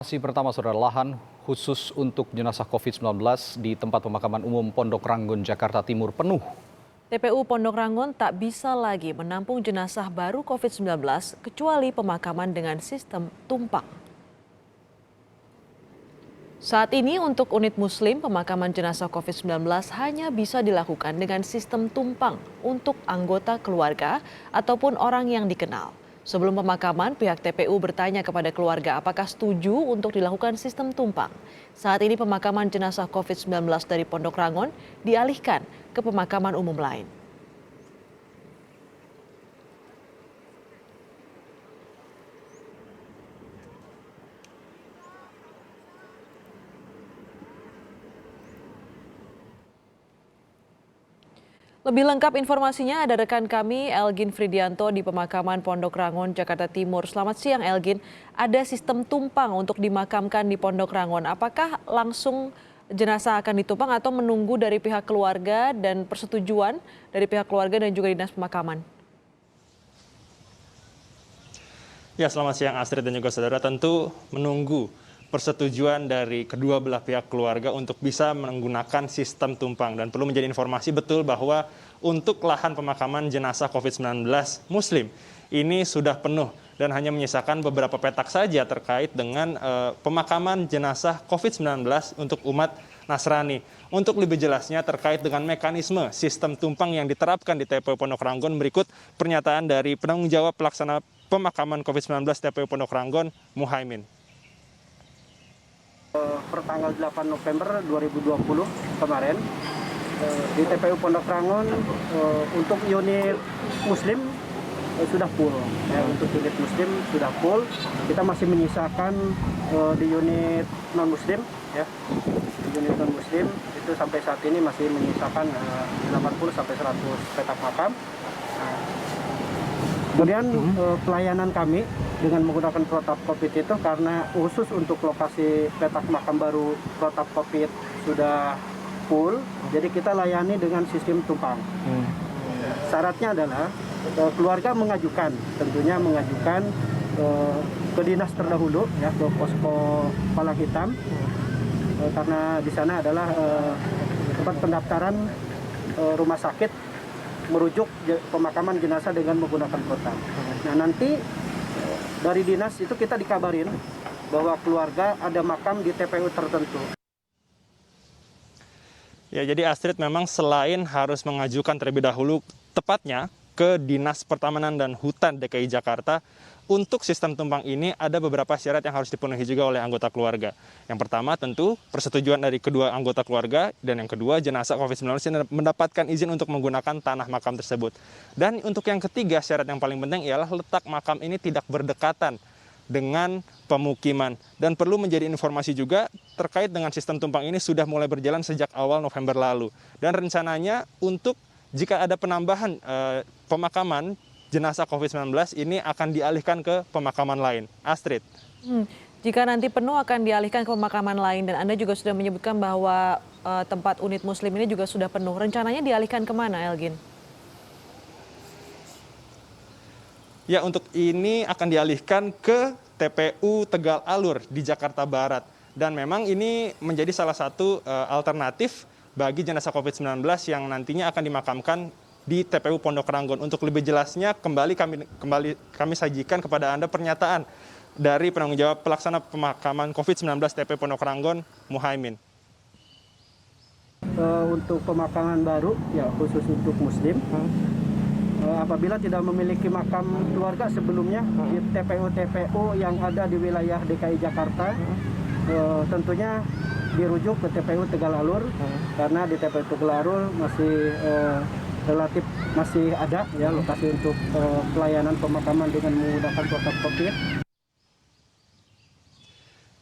Lokasi pertama saudara, lahan khusus untuk jenazah COVID-19 di tempat pemakaman umum Pondok Ranggon, Jakarta Timur penuh. TPU Pondok Ranggon tak bisa lagi menampung jenazah baru COVID-19 kecuali pemakaman dengan sistem tumpang. Saat ini untuk unit muslim, pemakaman jenazah COVID-19 hanya bisa dilakukan dengan sistem tumpang untuk anggota keluarga ataupun orang yang dikenal. Sebelum pemakaman, pihak TPU bertanya kepada keluarga apakah setuju untuk dilakukan sistem tumpang. Saat ini pemakaman jenazah COVID-19 dari Pondok Ranggon dialihkan ke pemakaman umum lain. Lebih lengkap informasinya ada rekan kami Elgin Fridianto di pemakaman Pondok Ranggon, Jakarta Timur. Selamat siang Elgin, ada sistem tumpang untuk dimakamkan di Pondok Ranggon. Apakah langsung jenazah akan ditumpang atau menunggu dari pihak keluarga dan persetujuan dari pihak keluarga dan juga dinas pemakaman? Ya, selamat siang Astrid dan juga saudara. Tentu menunggu persetujuan dari kedua belah pihak keluarga untuk bisa menggunakan sistem tumpang. Dan perlu menjadi informasi betul bahwa untuk lahan pemakaman jenazah COVID-19 Muslim ini sudah penuh dan hanya menyisakan beberapa petak saja terkait dengan pemakaman jenazah COVID-19 untuk umat Nasrani. Untuk lebih jelasnya terkait dengan mekanisme sistem tumpang yang diterapkan di TPU Pondok Ranggon, berikut pernyataan dari penanggung jawab pelaksana pemakaman COVID-19 TPU Pondok Ranggon, Muhaimin. Pertanggal 8 November 2020 kemarin di TPU Pondok Ranggon untuk unit muslim sudah full ya, untuk unit muslim sudah full. Kita masih menyisakan di unit non muslim ya, di unit non muslim itu sampai saat ini masih menyisakan 80 sampai 100 petak makam. Kemudian pelayanan kami dengan menggunakan protap COVID itu karena khusus untuk lokasi petak makam baru protap COVID sudah full, jadi kita layani dengan sistem tumpang. Syaratnya adalah keluarga mengajukan, tentunya mengajukan ke dinas terdahulu ya, ke posko Palang Hitam, karena di sana adalah tempat pendaftaran rumah sakit merujuk pemakaman jenazah dengan menggunakan protap. Nah, nanti dari dinas itu kita dikabarin bahwa keluarga ada makam di TPU tertentu. Ya, jadi Astrid memang selain harus mengajukan terlebih dahulu tepatnya ke Dinas Pertamanan dan Hutan DKI Jakarta, untuk sistem tumpang ini ada beberapa syarat yang harus dipenuhi juga oleh anggota keluarga. Yang pertama tentu persetujuan dari kedua anggota keluarga, dan yang kedua jenazah COVID-19 mendapatkan izin untuk menggunakan tanah makam tersebut. Dan untuk yang ketiga, syarat yang paling penting ialah letak makam ini tidak berdekatan dengan pemukiman. Dan perlu menjadi informasi juga terkait dengan sistem tumpang ini sudah mulai berjalan sejak awal November lalu. Dan rencananya untuk jika ada penambahan pemakaman jenazah COVID-19 ini akan dialihkan ke pemakaman lain. Astrid. Jika nanti penuh akan dialihkan ke pemakaman lain, dan Anda juga sudah menyebutkan bahwa tempat unit muslim ini juga sudah penuh. Rencananya dialihkan kemana, Elgin? Ya, untuk ini akan dialihkan ke TPU Tegal Alur di Jakarta Barat. Dan memang ini menjadi salah satu alternatif bagi jenazah COVID-19 yang nantinya akan dimakamkan di TPU Pondok Ranggon. Untuk lebih jelasnya kami sajikan kepada Anda pernyataan dari penanggung jawab pelaksana pemakaman COVID-19 TPU Pondok Ranggon, Muhaimin. Untuk pemakaman baru ya khusus untuk muslim, apabila tidak memiliki makam keluarga sebelumnya di TPU yang ada di wilayah DKI Jakarta, tentunya dirujuk ke TPU Tegal Alur, karena di TPU Tegal Alur masih relatif masih ada ya lokasi untuk pelayanan pemakaman dengan menggunakan protap COVID.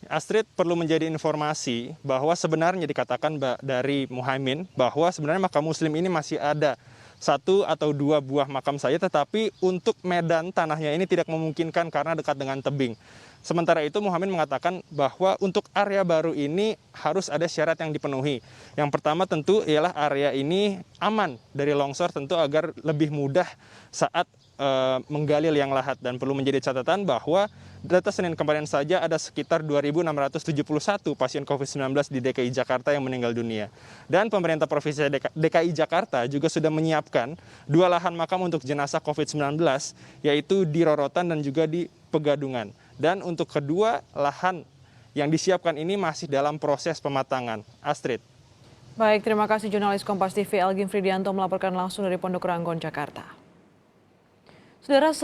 Astrid, perlu menjadi informasi bahwa sebenarnya dikatakan dari Muhaimin bahwa sebenarnya makam muslim ini masih ada 1 atau 2 buah makam saja, tetapi untuk medan tanahnya ini tidak memungkinkan karena dekat dengan tebing. Sementara itu Muhaimin mengatakan bahwa untuk area baru ini harus ada syarat yang dipenuhi. Yang pertama tentu ialah area ini aman dari longsor, tentu agar lebih mudah saat menggali liang lahat. Dan perlu menjadi catatan bahwa Data Senin kemarin saja ada sekitar 2.671 pasien COVID-19 di DKI Jakarta yang meninggal dunia. Dan pemerintah Provinsi DKI Jakarta juga sudah menyiapkan 2 lahan makam untuk jenazah COVID-19, yaitu di Rorotan dan juga di Pegadungan. Dan untuk kedua lahan yang disiapkan ini masih dalam proses pematangan. Astrid. Baik, terima kasih jurnalis Kompas TV Elgin Fridianto melaporkan langsung dari Pondok Ranggon, Jakarta. Saudara,